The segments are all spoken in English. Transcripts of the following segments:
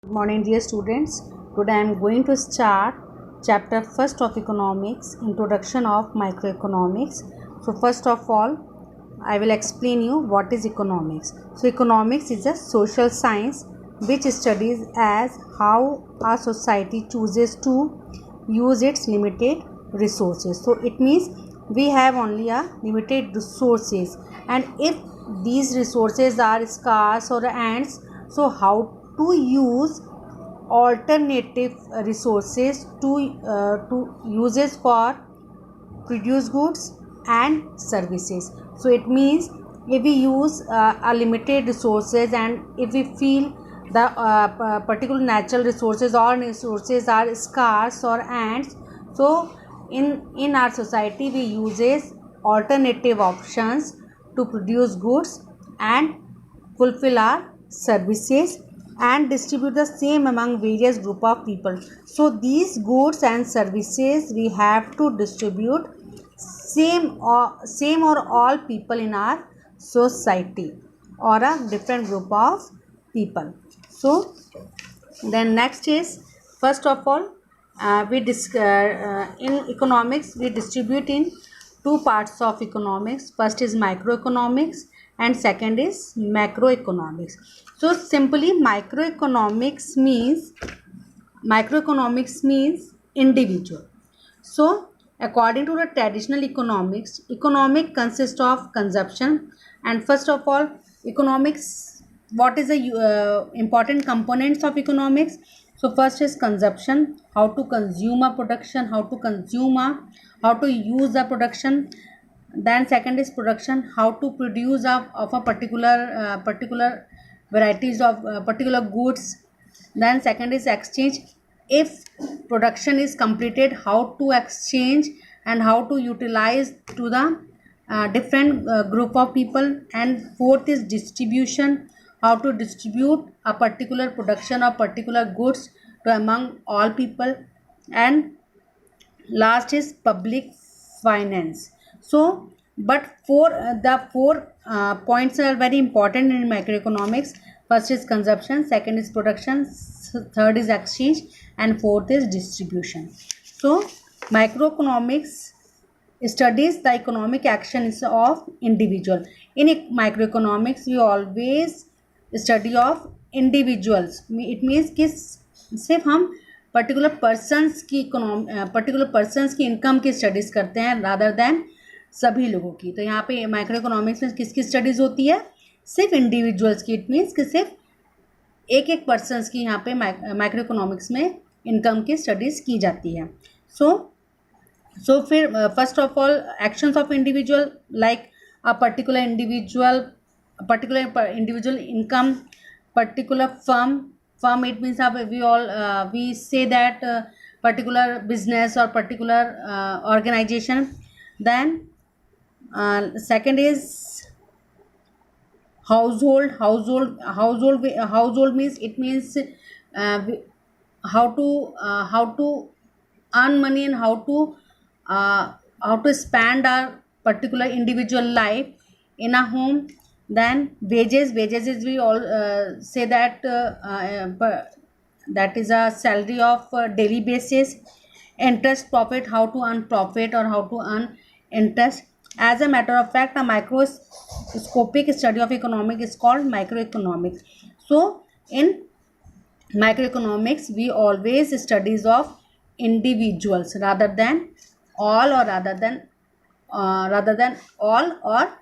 Good morning, dear students. Today I am going to start chapter first of economics, introduction of microeconomics. So first of all, I will explain you what is economics. So economics is a social science which studies as how a society chooses to use its limited resources. So it means we have only a limited resources, and if these resources are scarce or ants, so how to use alternative resources to uses for produce goods and services. So it means if we use a limited resources, and if we feel the particular natural resources or resources are scarce or ants, so in our society we uses alternative options to produce goods and fulfill our services and distribute the same among various group of people. So these goods and services we have to distribute same or all people in our society or a different group of people. So then next is, first of all, in economics we distribute in two parts of economics. First is microeconomics and second is macroeconomics. So simply microeconomics means individual. So according to the traditional economics, economic consists of consumption. And first of all, economics, what is the important components of economics? So first is consumption, how to consume a production, how to use the production. Then second is production, how to produce of a particular varieties of particular goods. Then second is exchange, if production is completed, how to exchange and how to utilize to the different group of people. And fourth is distribution, how to distribute a particular production of particular goods to among all people. And last is public finance. So but the four points are very important in macroeconomics. First is consumption, second is production, third is exchange, and fourth is distribution. So microeconomics studies the economic actions of individual. In microeconomics we always study of individuals. It means कि सिर्फ हम particular persons की income की studies करते हैं rather than सभी लोगों की. तो यहाँ पे माइक्रो इकोनॉमिक्स में किसकी स्टडीज़ होती है? सिर्फ इंडिविजुअल्स की. इट मीन्स कि सिर्फ एक एक पर्सनस की यहाँ पे माइक्रो इकोनॉमिक्स में इनकम की स्टडीज़ की जाती है. सो फिर first of all actions of individual, like a particular individual income, particular firm. It means we say that particular business or particular organization. Then second is household means, it means how to earn money and how to spend our particular individual life in a home. Then wages is, we all say that that is a salary of daily basis. Interest, profit, how to earn profit or how to earn interest. As a matter of fact, a microscopic study of economics is called microeconomics. So in microeconomics we always studies of individuals rather than all, or rather than all, or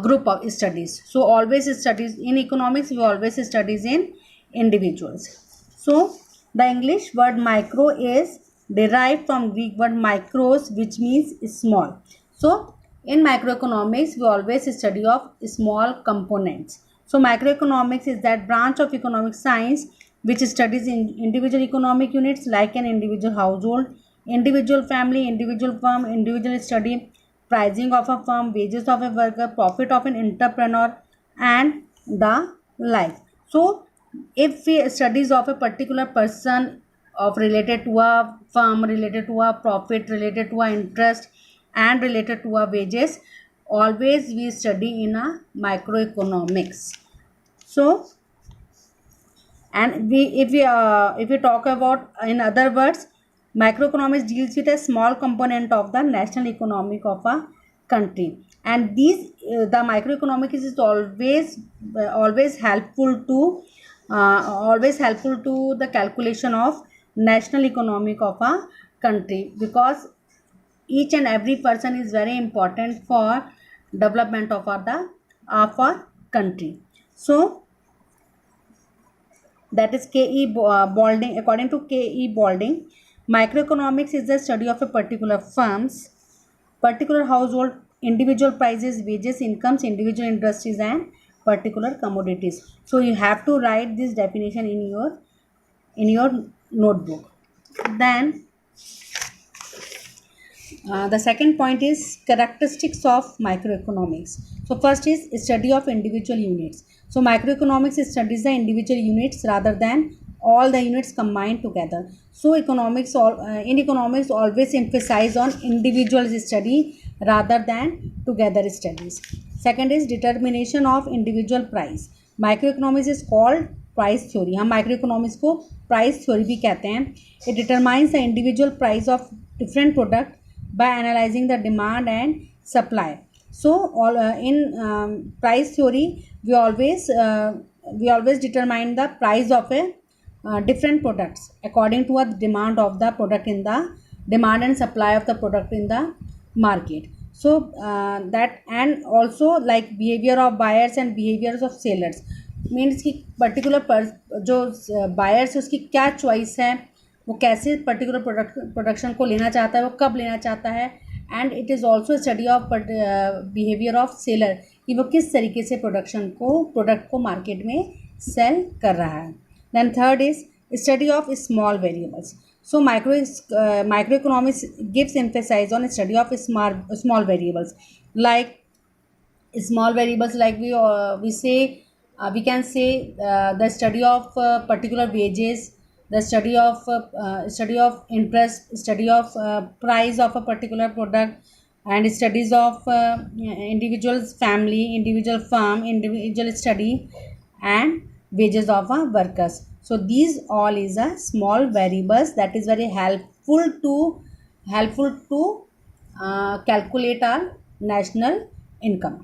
group of studies. So always studies in economics, we always studies in individuals. So the English word micro is derived from Greek word micros, which means small. So in microeconomics we always study of small components. So microeconomics is that branch of economic science which studies in individual economic units like an individual household, individual family, individual firm, individual study, pricing of a firm, wages of a worker, profit of an entrepreneur, and the like. So if we studies of a particular person of related to a firm, related to a profit, related to a interest, and related to a wages, always we study in a microeconomics. So And if we talk about, in other words, microeconomics deals with a small component of the national economic of a country, and these the microeconomics is always helpful to the calculation of national economic of a country, because each and every person is very important for development of our country. So that is Balding. According to K.E. Balding, microeconomics is the study of a particular firm's particular household, individual prices, wages, incomes, individual industries, and particular commodities. So you have to write this definition in your notebook. Then the second point is characteristics of microeconomics. So first is study of individual units. So microeconomics studies the individual units rather than all the units combined together. So in economics always emphasize on individual study rather than together studies. Second is determination of individual price. Microeconomics is called price theory. हम micro economics को price theory भी कहते हैं. It determines the individual price of different product by analyzing the demand and supply. So in price theory we always determine the price of a different products according to the demand of the product in the demand and supply of the product in the market. So that, and also like behavior of buyers and behaviors of sellers, means कि particular जो buyers है उसकी क्या choice है, वो कैसे particular production को लेना चाहता है, वो कब लेना चाहता है. And it is also study of behaviour of seller, कि वो किस तरीके से प्रोडक्ट को मार्केट में सेल कर रहा है. Then third is study of small variables. So micro economics gives emphasise on study of small variables, like small variables like we can say the study of particular wages, the study of interest, study of price of a particular product, and studies of individual's family, individual firm, individual study, and wages of workers. So these all is a small variables that is very helpful to calculate our national income.